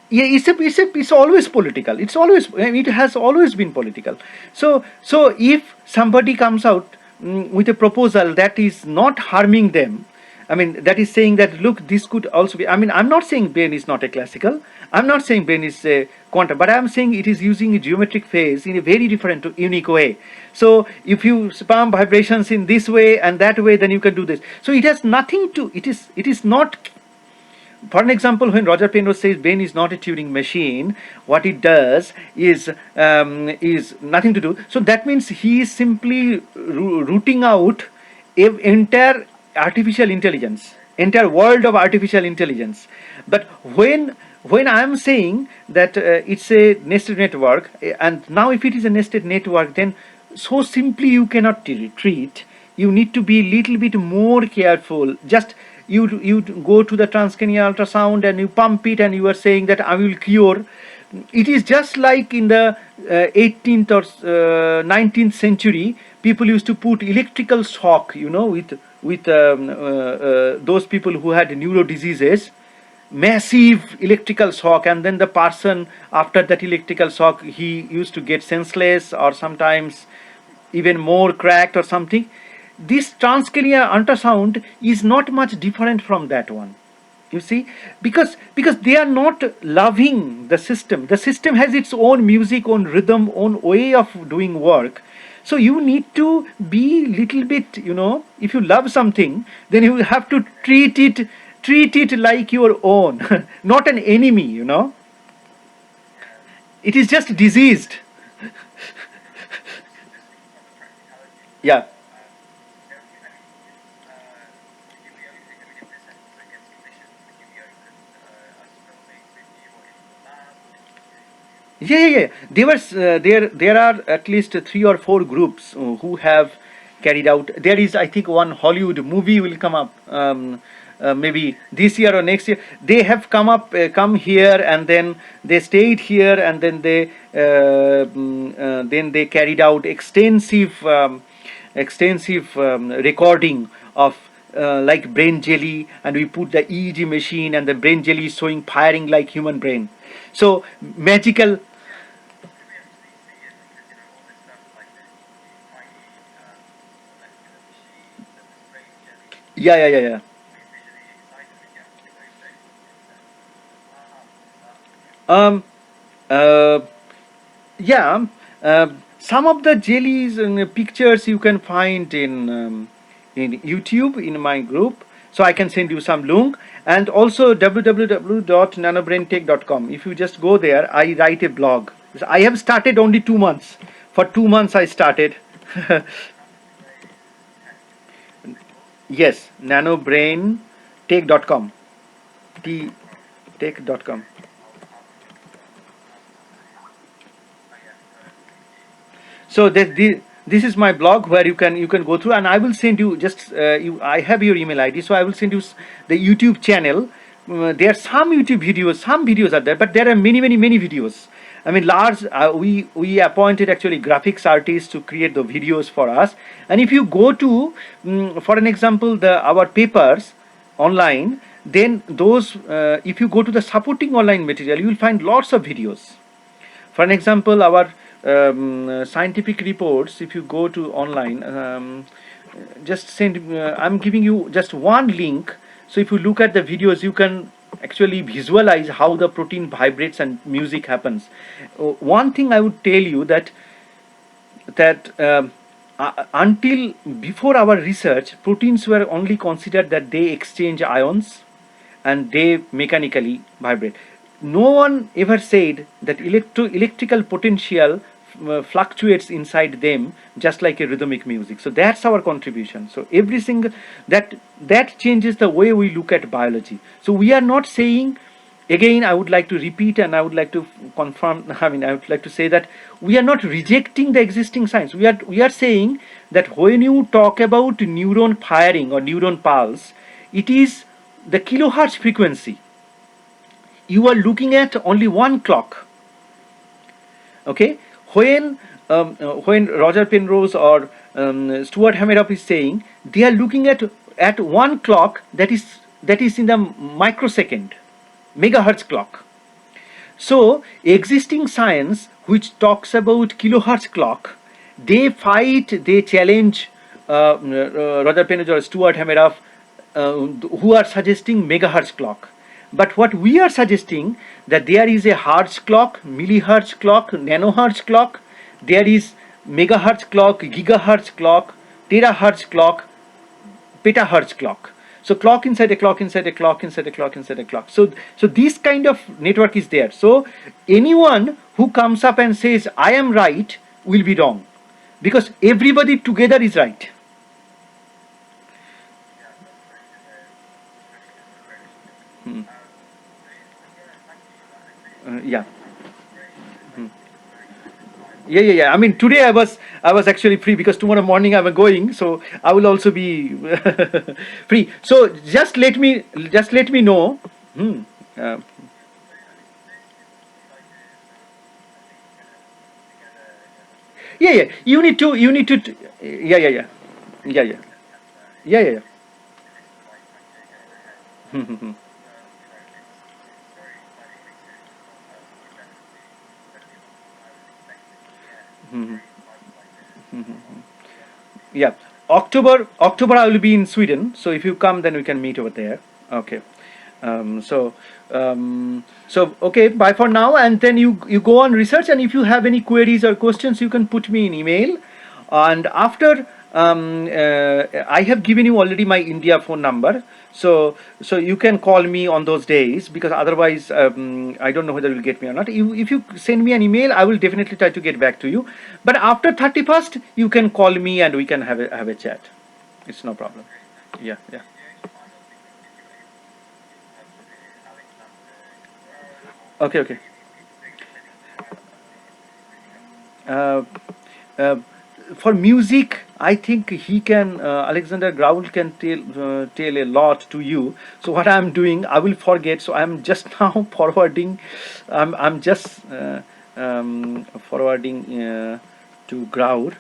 yeah, it's always political, it's always, I mean, it has always been political. So if somebody comes out with a proposal that is not harming them, I mean, that is saying that look, this could also be, I mean, I'm not saying brain is not a classical, I'm not saying brain is a quantum, but I'm saying it is using a geometric phase in a very different unique way. So if you spam vibrations in this way and that way, then you can do this. So it has nothing to, it is not. For an example, when Roger Penrose says brain is not a Turing machine, what it does is nothing to do. So that means he is simply rooting out entire artificial intelligence, entire world of artificial intelligence. But when I am saying that it's a nested network, and now if it is a nested network, then so simply you cannot treat. You need to be little bit more careful. Just you go to the transcranial ultrasound and you pump it, and you are saying that I will cure. It is just like in the 18th or 19th century, people used to put electrical shock, with those people who had neuro diseases, massive electrical shock, and then the person after that electrical shock, he used to get senseless or sometimes even more cracked or something. This transcranial ultrasound is not much different from that one, you see, because they are not loving the system. The system has its own music, own rhythm, own way of doing work. So you need to be little bit, if you love something, then you have to treat it like your own, not an enemy. It is just diseased. Yeah. Yeah. There are at least three or four groups who have carried out. There is, I think, one Hollywood movie will come up, maybe this year or next year. They have come here, and then they stayed here, and then they carried out extensive recording of like brain jelly, and we put the EEG machine, and the brain jelly is showing firing like human brain. So magical. Yeah. Um, uh, yeah. Some of the jellies and pictures you can find in YouTube in my group. So I can send you some link, and also www.nanobraintech.com. If you just go there, I write a blog. I have started only 2 months. For 2 months I started. Yes, nanobraintech.com. T tech.com. So this is my blog where you can go through, and I will send you just I have your email ID, so I will send you the YouTube channel. There are some videos are there, but there are many videos. I mean, large. We appointed actually graphics artists to create the videos for us. And if you go to, for an example, the our papers online, then those if you go to the supporting online material, you will find lots of videos. For an example, our scientific reports, if you go to online, just send, I'm giving you just one link. So if you look at the videos, you can actually visualize how the protein vibrates and music happens. One thing I would tell you, that until before our research, proteins were only considered that they exchange ions and they mechanically vibrate. no one ever said that electrical potential fluctuates inside them just like a rhythmic music. So that's our contribution. So every single that changes the way we look at biology. So we are not saying, again I would like to repeat and I would like to confirm, I mean I would like to say that we are not rejecting the existing science. We are saying that when you talk about neuron firing or neuron pulse, it is the kilohertz frequency. You are looking at only one clock. Okay, when Roger Penrose or Stuart Hameroff is saying, they are looking at one clock that is in the microsecond, megahertz clock. So existing science which talks about kilohertz clock, they fight, they challenge Roger Penrose or Stuart Hameroff, who are suggesting megahertz clock. But what we are suggesting, that there is a hertz clock, millihertz clock, nanohertz clock, there is megahertz clock, gigahertz clock, terahertz clock, petahertz clock. So clock inside a clock inside a clock inside a clock inside a clock. So this kind of network is there. So anyone who comes up and says I am right will be wrong, because everybody together is right. Hmm. Yeah. Hmm. Yeah. I mean, today I was actually free because tomorrow morning I'm going, so I will also be free. So just let me know. Hmm. Uh, yeah. You need to. Yeah. Yeah. Yeah. Hmm. Hmm. Yeah. October I will be in Sweden. So if you come, then we can meet over there. Okay. Um, so okay. Bye for now, and then you go on research. And if you have any queries or questions, you can put me in email. And after I have given you already my India phone number. So you can call me on those days, because otherwise I don't know whether you'll get me or not. If you send me an email, I will definitely try to get back to you. But after 31st, you can call me and we can have a chat. It's no problem. Yeah. Okay. Uh, uh, for music, I think he can. Alexander Graul can tell a lot to you. So what I'm doing, I will forget. So I'm just now forwarding. I'm just forwarding to Graur,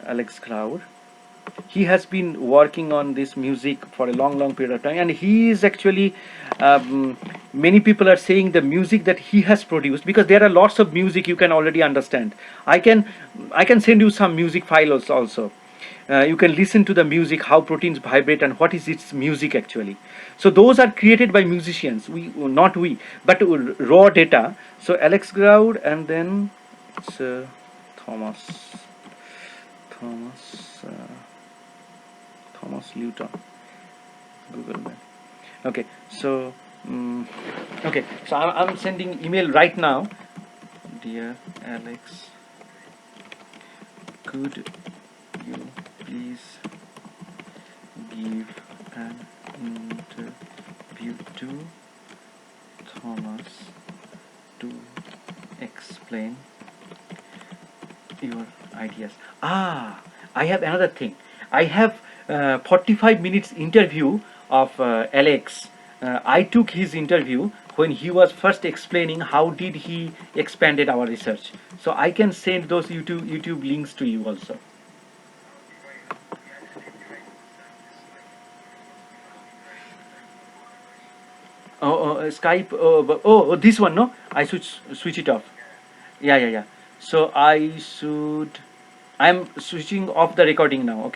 Alex Graur. He has been working on this music for a long period of time, and he is actually many people are saying the music that he has produced, because there are lots of music you can already understand. I can send you some music files also. You can listen to the music, how proteins vibrate and what is its music actually. So those are created by musicians, we not we, but raw data. So Alex Groud, and then it's Thomas Thomas Leuton, Google man. Okay, so I'm sending email right now. Dear Alex, could you please give an interview to Thomas to explain your ideas? I have another thing. I have 45 minutes interview of Alex. I took his interview when he was first explaining how did he expanded our research. So I can send those YouTube links to you also. Skype. This one, no? I should switch it off. Yeah. So I'm switching off the recording now. Okay.